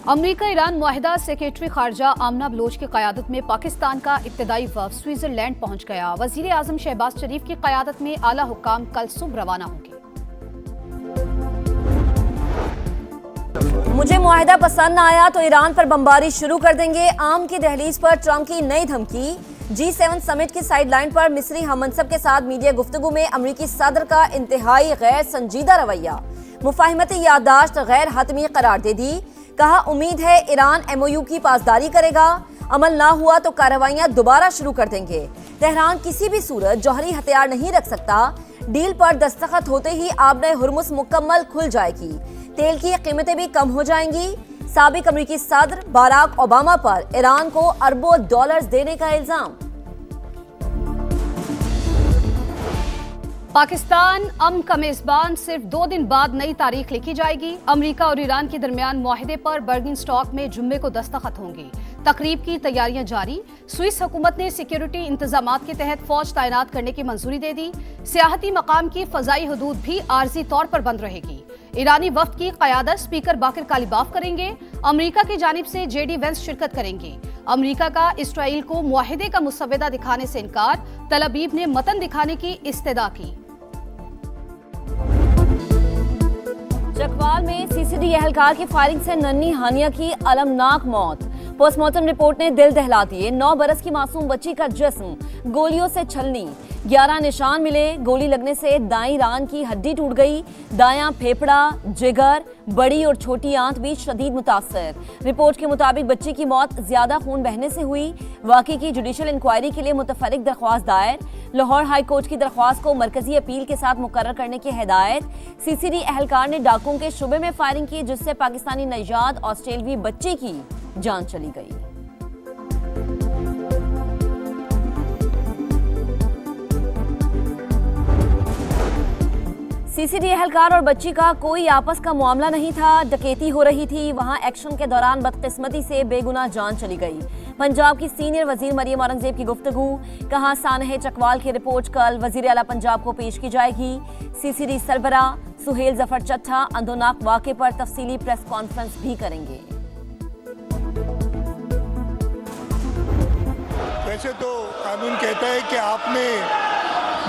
अमरीका Iran मुआहिदा secretary खारजा आमना Bloch की क़यादत में पाकिस्तान का इब्तदाई वफ़द स्विट्ज़रलैंड पहुँच गया। वज़ीर आज़म शहबाज शरीफ की क़यादत में आला हुक्काम कल सुबह रवाना होंगे। मुझे मुआहिदा पसंद न आया तो ईरान पर बमबारी शुरू कर देंगे। आम की दहलीज पर ट्रंप की नई धमकी। G7 समिट की साइडलाइन पर मिस्री हममनसब के साथ मीडिया गुफ्तगू में अमरीकी सदर का इंतहाई गैर संजीदा रवैया। मुफाहिमती याददाश्त गैर हतमी करार दे दी। कहा उम्मीद है ईरान MOU की पासदारी करेगा। अमल ना हुआ तो कार्रवाइयां दोबारा शुरू कर देंगे। तेहरान किसी भी सूरत जौहरी हथियार नहीं रख सकता। डील पर दस्तखत होते ही आबने हुर्मुस मुकम्मल खुल जाएगी। तेल की कीमतें भी कम हो जाएंगी। साबिक अमरीकी सदर बराक ओबामा पर ईरान को अरबों डॉलर्स देने का इल्जाम। पाकिस्तान अमन का मेजबान सिर्फ 2 दिन बाद नई तारीख लिखी जाएगी। अमरीका और ईरान के दरमियान मुआहिदे पर बर्गिनस्टॉक में जुम्मे को दस्तखत होंगे। तकरीब की तैयारियां जारी। स्विस हुकूमत ने सिक्योरिटी इंतजामात के तहत फौज तैनात करने की मंजूरी दे दी। सियाहती मकाम की फजाई हदूद भी आर्जी तौर पर बंद रहेगी। ईरानी वफ्द की क़यादत स्पीकर बाकिर कालिबाफ करेंगे। अमरीका की जानिब से JD वेंस शिरकत करेंगे। अमरीका का इसराइल को मुआहिदे का मुसव्वदा दिखाने से इनकार। तल अबीब ने मतन दिखाने की इस्तदा की। चकवाल में CCD एहलकार की फायरिंग से नन्ही हानिया की अलमनाक मौत। पोस्टमार्टम रिपोर्ट ने दिल दहला दिए। 9 बरस की मासूम बच्ची का जिस्म गोलियों से छलनी। 11 निशान मिले। गोली लगने से दाईं रान की हड्डी टूट गई। दायां फेफड़ा, जिगर, बड़ी और छोटी आंत भी शदीद मुतासर। रिपोर्ट के मुताबिक बच्ची की मौत ज्यादा खून बहने से हुई। वाकई की जुडिशल इंक्वायरी के लिए मुतफरिक दरख्वास्त दायर। लाहौर हाई कोर्ट की दरख्वास्त को मरकजी अपील के साथ मुकर्रर करने की हिदायत। CCD एहलकार ने डाकुओं के शुबे में फायरिंग की जिससे पाकिस्तानी नैजाद ऑस्ट्रेलवी बच्ची की जान चली गई। CCD एहलकार और बच्ची का कोई आपस का मामला नहीं था। डकैती हो रही थी। वहां एक्शन के दौरान बदकिस्मती से बेगुनाह जान चली गई। पंजाब की सीनियर वजीर मरियम औरंगजेब की गुफ्तगू। कहा सानह चकवाल की रिपोर्ट कल वजीर आला पंजाब को पेश की जाएगी। CCD सरबरा सुहेल जफर चट्ठा अंदोनाक वाक़े पर तफसीली प्रेस कॉन्फ्रेंस भी करेंगे। वैसे तो कानून कहता है कि आपने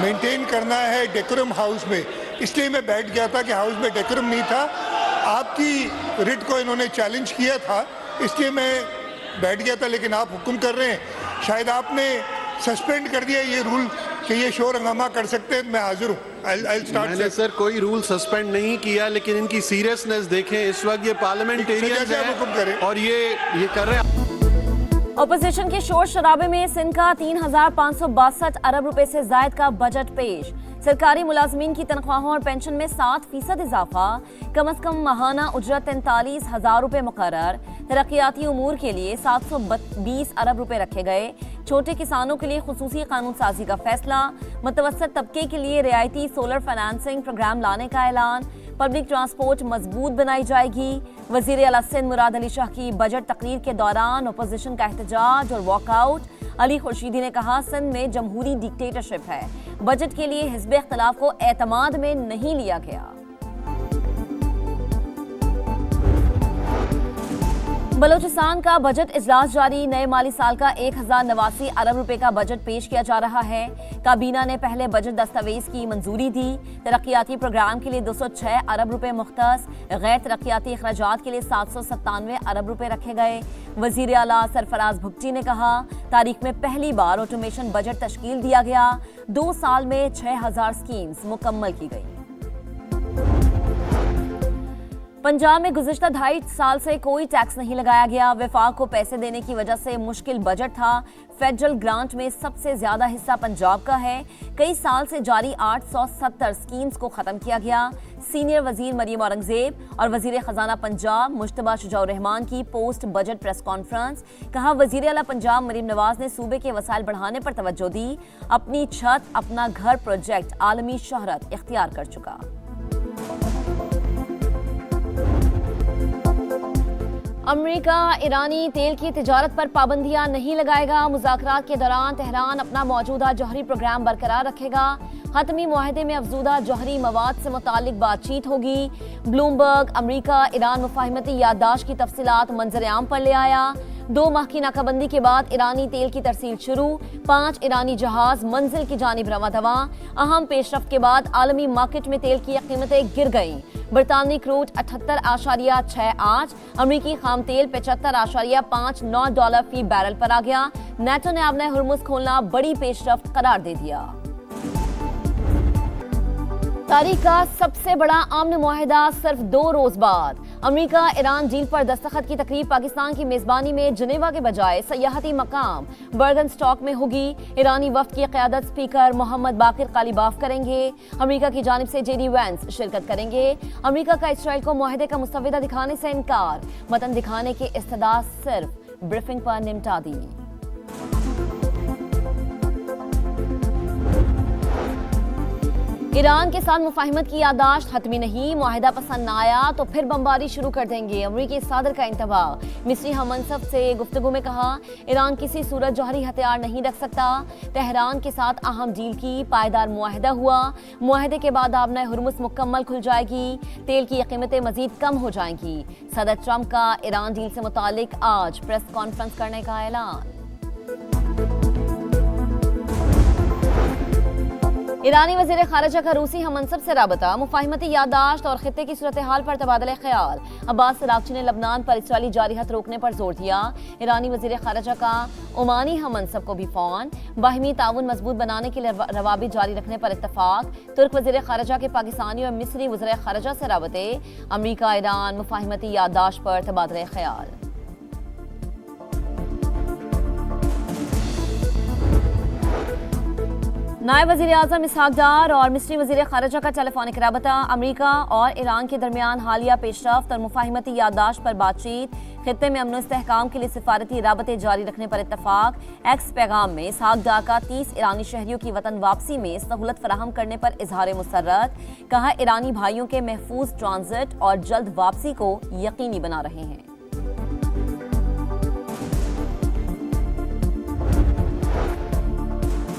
मेंटेन करना है डेकोरम हाउस में, इसलिए मैं बैठ गया था कि हाउस में डेकोरम नहीं था। आपकी रिट को इन्होंने चैलेंज किया था, इसलिए मैं बैठ गया था। लेकिन आप हुक्म कर रहे हैं, शायद आपने सस्पेंड कर दिया ये रूल कि ये शोर हंगामा कर सकते हैं। मैं हाजिर हूँ। मैंने सर कोई रूल सस्पेंड नहीं किया, लेकिन इनकी सीरियसनेस देखें। इस वक्त ये पार्लियामेंटेरियंस हैं और ये कर रहे हैं। अपोजिशन के शोर शराबे में सिंध का 3,562 अरब रुपए से जायद का बजट पेश। सरकारी मुलाजमीन की तनख्वाहों और पेंशन में 7% इजाफा। कम अज कम माहाना उजरत 43,000 रुपए मुकर्रर। तरक्याती उमूर के लिए 720 अरब रुपए रखे गए। छोटे किसानों के लिए खुसूसी कानून साजी का फैसला। मुतवस्सित तबके के लिए रियायती सोलर फाइनेंसिंग प्रोग्राम लाने का ऐलान। पब्लिक ट्रांसपोर्ट मजबूत बनाई जाएगी। वजीर आला सिंध मुराद अली शाह की बजट तकरीर के दौरान अपोजिशन का एहतजाज और वॉकआउट। अली खुर्शीदी ने कहा सिंध में जमहूरी डिक्टेटरशिप है। बजट के लिए हिज़्ब इख्तिलाफ को एतमाद में नहीं लिया गया। बलोचिस्तान का बजट इजलास जारी। नए माली साल का 1,089 अरब रुपए का बजट पेश किया जा रहा है। काबीना ने पहले बजट दस्तावेज की मंजूरी दी। तरक्याती प्रोग्राम के लिए 206 अरब रुपए मुख्तस। गैर तरक्याती अखराजात के लिए 797 अरब रुपए रखे गए। वजीर आला सरफराज भुगटी ने कहा तारीख में पहली बार ऑटोमेशन बजट तश्कील दिया गया। 2 साल में 6,000 स्कीम्स मुकम्मल की गई। पंजाब में गुज़िश्ता 2.5 साल से कोई टैक्स नहीं लगाया गया। वफाक को पैसे देने की वजह से मुश्किल बजट था। फेडरल ग्रांट में सबसे ज्यादा हिस्सा पंजाब का है। कई साल से जारी 870 स्कीम्स को खत्म किया गया। सीनियर वजीर मरियम औरंगजेब और वजीर खजाना पंजाब मुश्तबा शुजाउर रहमान की पोस्ट बजट प्रेस कॉन्फ्रेंस। कहा वजीर आला पंजाब मरीम नवाज ने सूबे के वसाइल बढ़ाने पर तवज्जो दी। अपनी छत अपना घर प्रोजेक्ट आलमी शोहरत इख्तियार कर चुका। امریکہ ایرانی تیل کی تجارت پر پابندیاں نہیں لگائے گا. مذاکرات کے دوران تہران اپنا موجودہ جوہری پروگرام برقرار رکھے گا. حتمی معاہدے میں افزودہ جوہری مواد سے متعلق بات چیت ہوگی. بلومبرگ امریکہ ایران مفاہمتی یادداشت کی تفصیلات منظر عام پر لے آیا. 2 ماہ کی ناکہ بندی کے بعد ایرانی تیل کی ترسیل شروع. 5 ایرانی جہاز منزل کی جانب رواں دواں. اہم پیش رفت کے بعد عالمی مارکیٹ میں تیل کی قیمتیں گر گئیں. برطانوی کروڈ 78.68، امریکی خام تیل $75.59 فی بیرل پر آ گیا. نیٹو نے آبنۂ ہرمز کھولنا بڑی پیش رفت قرار دے دیا. تاریخ کا سب سے بڑا امن معاہدہ صرف 2 روز بعد. امریکہ ایران ڈیل پر دستخط کی تقریب پاکستان کی میزبانی میں جنیوا کے بجائے سیاحتی مقام برگن اسٹاک میں ہوگی. ایرانی وفد کی قیادت اسپیکر محمد باقر قالیباف کریں گے. امریکہ کی جانب سے جے ڈی وینس شرکت کریں گے. امریکہ کا اسرائیل کو معاہدے کا مسودہ دکھانے سے انکار. متن دکھانے کی استدعا صرف بریفنگ پر نمٹا دی. ایران کے ساتھ مفاہمت کی یادداشت حتمی نہیں. معاہدہ پسند نہ آیا تو پھر بمباری شروع کر دیں گے. امریکی صدر کا انتباہ. مصری ہم منصب سے گفتگو میں کہا ایران کسی صورت جوہری ہتھیار نہیں رکھ سکتا. تہران کے ساتھ اہم ڈیل کی پائیدار معاہدہ ہوا. معاہدے کے بعد آبنۂ ہرمز مکمل کھل جائے گی. تیل کی قیمتیں مزید کم ہو جائیں گی. صدر ٹرمپ کا ایران ڈیل سے متعلق آج پریس کانفرنس کرنے کا اعلان. ایرانی وزیر خارجہ کا روسی ہم منصب سے رابطہ. مفاہمتی یادداشت اور خطے کی صورتحال پر تبادلہ خیال. عباس عراقچی نے لبنان پر اسرائیلی جارحیت روکنے پر زور دیا. ایرانی وزیر خارجہ کا عمانی ہم منصب کو بھی فون. باہمی تعاون مضبوط بنانے کے لیے روابط جاری رکھنے پر اتفاق. ترک وزیر خارجہ کے پاکستانی اور مصری وزراء خارجہ سے رابطے. امریکہ ایران مفاہمتی یادداشت پر تبادلہ خیال. نائب وزیر اعظم اسحاق ڈار اور مصری وزیر خارجہ کا ٹیلی فونک رابطہ. امریکہ اور ایران کے درمیان حالیہ پیش رفت اور مفاہمتی یادداشت پر بات چیت. خطے میں امن و استحکام کے لیے سفارتی رابطے جاری رکھنے پر اتفاق. ایکس پیغام میں اسحاق ڈار کا 30 ایرانی شہریوں کی وطن واپسی میں سہولت فراہم کرنے پر اظہار مسرت. کہا ایرانی بھائیوں کے محفوظ ٹرانزٹ اور جلد واپسی کو یقینی بنا رہے ہیں.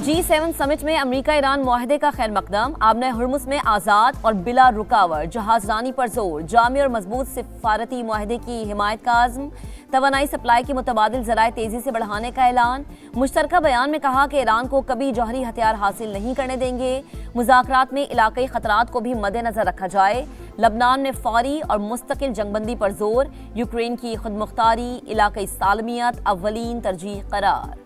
G7 سمٹ میں امریکہ ایران معاہدے کا خیر مقدم. آبنۂ ہرمز میں آزاد اور بلا رکاوٹ جہاز رانی پر زور. جامع اور مضبوط سفارتی معاہدے کی حمایت کا عزم. توانائی سپلائی کی متبادل ذرائع تیزی سے بڑھانے کا اعلان. مشترکہ بیان میں کہا کہ ایران کو کبھی جوہری ہتھیار حاصل نہیں کرنے دیں گے. مذاکرات میں علاقائی خطرات کو بھی مد نظر رکھا جائے. لبنان میں فوری اور مستقل جنگ بندی پر زور. یوکرین کی خود مختاری علاقائی سالمیت اولین ترجیح قرار.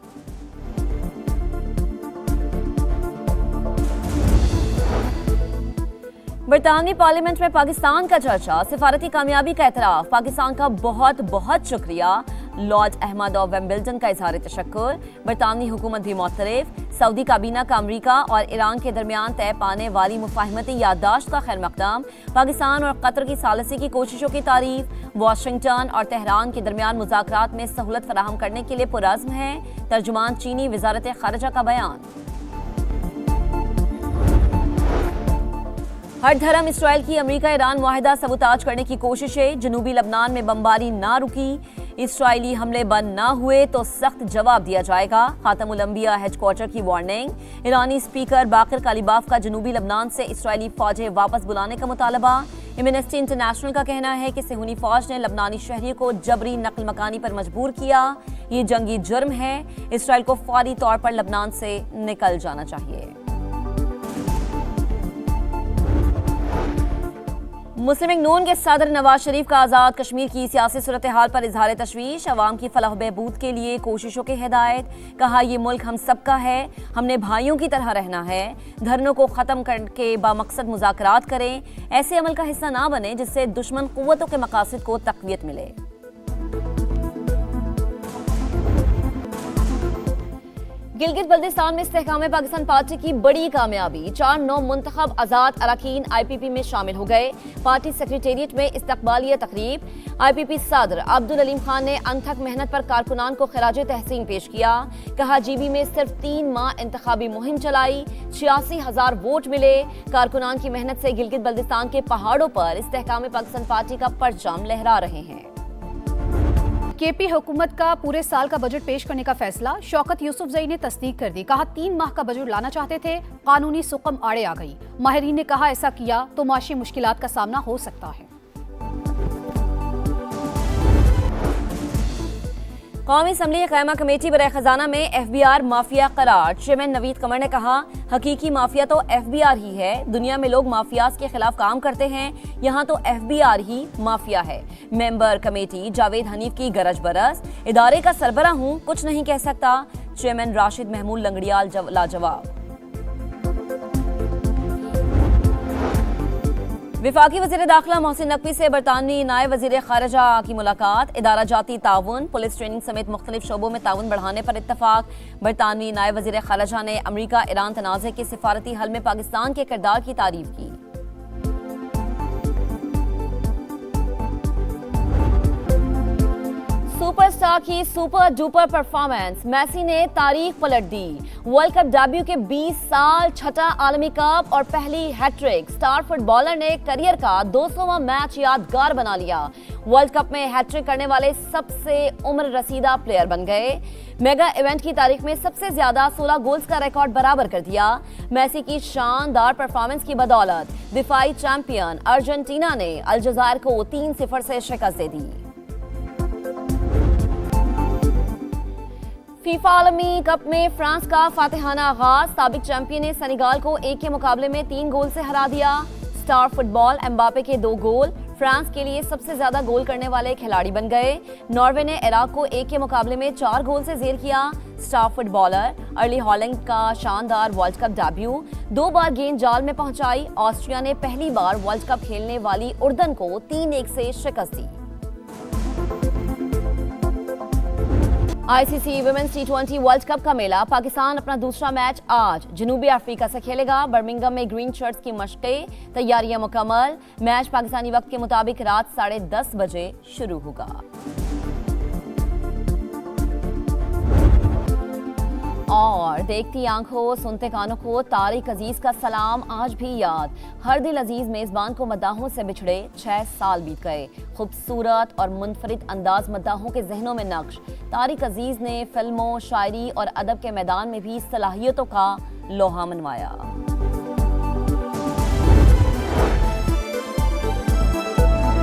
برطانوی پارلیمنٹ میں پاکستان کا چرچا. سفارتی کامیابی کا اعتراف. پاکستان کا بہت بہت شکریہ. لارڈ احمد آف ویمبلڈن کا اظہار تشکر. برطانوی حکومت بھی معترف. سعودی کابینہ کا امریکہ اور ایران کے درمیان طے پانے والی مفاہمتی یادداشت کا خیر مقدم. پاکستان اور قطر کی ثالثی کی کوششوں کی تعریف. واشنگٹن اور تہران کے درمیان مذاکرات میں سہولت فراہم کرنے کے لیے پرعزم ہے. ترجمان چینی وزارت خارجہ کا بیان. ہر دھرم اسرائیل کی امریکہ ایران معاہدہ سبوتاج کرنے کی کوششیں. جنوبی لبنان میں بمباری نہ رکی. اسرائیلی حملے بند نہ ہوئے تو سخت جواب دیا جائے گا. خاتم الانبیاء ہیڈ کوارٹر کی وارننگ. ایرانی اسپیکر باقر قالیباف کا جنوبی لبنان سے اسرائیلی فوجیں واپس بلانے کا مطالبہ. ایمنسٹی انٹرنیشنل کا کہنا ہے کہ صہیونی فوج نے لبنانی شہریوں کو جبری نقل مکانی پر مجبور کیا. یہ جنگی جرم ہے. اسرائیل کو فوری طور پر لبنان سے نکل جانا چاہیے. مسلم لیگ نون کے صدر نواز شریف کا آزاد کشمیر کی سیاسی صورتحال پر اظہار تشویش. عوام کی فلاح و بہبود کے لیے کوششوں کی ہدایت. کہا یہ ملک ہم سب کا ہے. ہم نے بھائیوں کی طرح رہنا ہے. دھرنوں کو ختم کر کے بامقصد مذاکرات کریں. ایسے عمل کا حصہ نہ بنیں جس سے دشمن قوتوں کے مقاصد کو تقویت ملے. گلگت بلتستان میں استحکام پاکستان پارٹی کی بڑی کامیابی. 4 نو منتخب آزاد اراکین آئی پی پی میں شامل ہو گئے. پارٹی سیکریٹریٹ میں استقبالیہ تقریب. آئی پی پی صدر عبدالعلیم خان نے انتھک محنت پر کارکنان کو خراج تحسین پیش کیا. کہا جی بی میں صرف 3 ماہ انتخابی مہم چلائی. 86,000 ووٹ ملے. کارکنان کی محنت سے گلگت بلتستان کے پہاڑوں پر استحکام پاکستان پارٹی کا پرچم لہرا رہے ہیں. के पी हुकूमत का पूरे साल का बजट पेश करने का फैसला। शौकत यूसुफजई ने तस्दीक कर दी, कहा 3 माह का बजट लाना चाहते थे, कानूनी सुकम आड़े आ गई। माहिरीन ने कहा ऐसा किया तो माशी मुश्किलात का सामना हो सकता है। कौमी असम्बली क़यामा कमेटी बराए खजाना में FBI माफिया करार। चेयरमैन नवीद कमर ने कहा हकीकी माफिया तो FBI ही है। दुनिया में लोग माफियाज के खिलाफ काम करते हैं, यहाँ तो FBI ही माफिया है। मेंबर कमेटी जावेद हनीफ की गरज बरस, इदारे का सरबरा हूँ, कुछ नहीं कह सकता। चेयरमैन राशिद महमूद लंगड़ियाल लाजवाब। विफाकी वज़ीर दाखिला मोहसिन नकवी से बरतानवी नायब वज़ीर ख़ारिजा की मुलाकात। इदारा जाती ताउन, पुलिस ट्रेनिंग समेत मुख्तलिफ शोबों में ताउन बढ़ाने पर इत्तफाक। बरतानवी नायब वज़ीर ख़ारिजा ने अमरीका ईरान तनाज़े के सिफारती हल में पाकिस्तान के किरदार की तारीफ की। सुपरस्टार की सुपर डुपर परफॉर्मेंस, मेसी ने तारीख पलट दी। वर्ल्ड कप डेब्यू के 20 साल, छठा आलमी कप और पहली हैट्रिक। स्टार फुटबॉलर ने करियर का 200वां मैच यादगार बना लिया। वर्ल्ड कप में हैट्रिक करने वाले सबसे उम्र रसीदा प्लेयर बन गए। मेगा इवेंट की तारीख में सबसे ज्यादा 16 गोल्स का रिकॉर्ड बराबर कर दिया। मेसी की शानदार परफॉर्मेंस की बदौलत दिफाई चैंपियन अर्जेंटीना ने अलजायर को 3-0 से शिकस्त दे दी। फीफा आलमी कप में फ्रांस का फातिहाना आगाज। साबिक चैंपियन ने सेनेगाल को 1 के मुकाबले में 3 गोल से हरा दिया। स्टार फुटबॉल एम्बापे के 2 गोल फ्रांस के लिए सबसे ज्यादा गोल करने वाले खिलाड़ी बन गए। नॉर्वे ने इराक को 1 के मुकाबले में 4 गोल से जेर किया। स्टार फुटबॉलर अर्ली हॉलैंड का शानदार वर्ल्ड कप डेब्यू, 2 बार गेंद जाल में पहुंचाई। ऑस्ट्रिया ने पहली बार वर्ल्ड कप खेलने वाली उर्दन को 3-1 से शिकस्त दी। ICC women's T20 world cup का मेला। पाकिस्तान अपना दूसरा मैच आज जनूबी अफ्रीका से खेलेगा। बर्मिंघम में ग्रीन शर्ट्स की मशक़ें, तैयारियां मुकम्मल। मैच पाकिस्तानी वक्त के मुताबिक रात 10:30 बजे शुरू होगा। और देखती आंखों सुनते कानों को तारिक अजीज का सलाम आज भी याद। हर दिल अजीज मेजबान को मद्दाहों से बिछड़े 6 साल बीत गए। खूबसूरत और मुनफरिद अंदाज मद्दाहों के जहनों में नक्श। तारिक अजीज ने फिल्मों, शायरी और अदब के मैदान में भी सलाहियतों का लोहा मनवाया।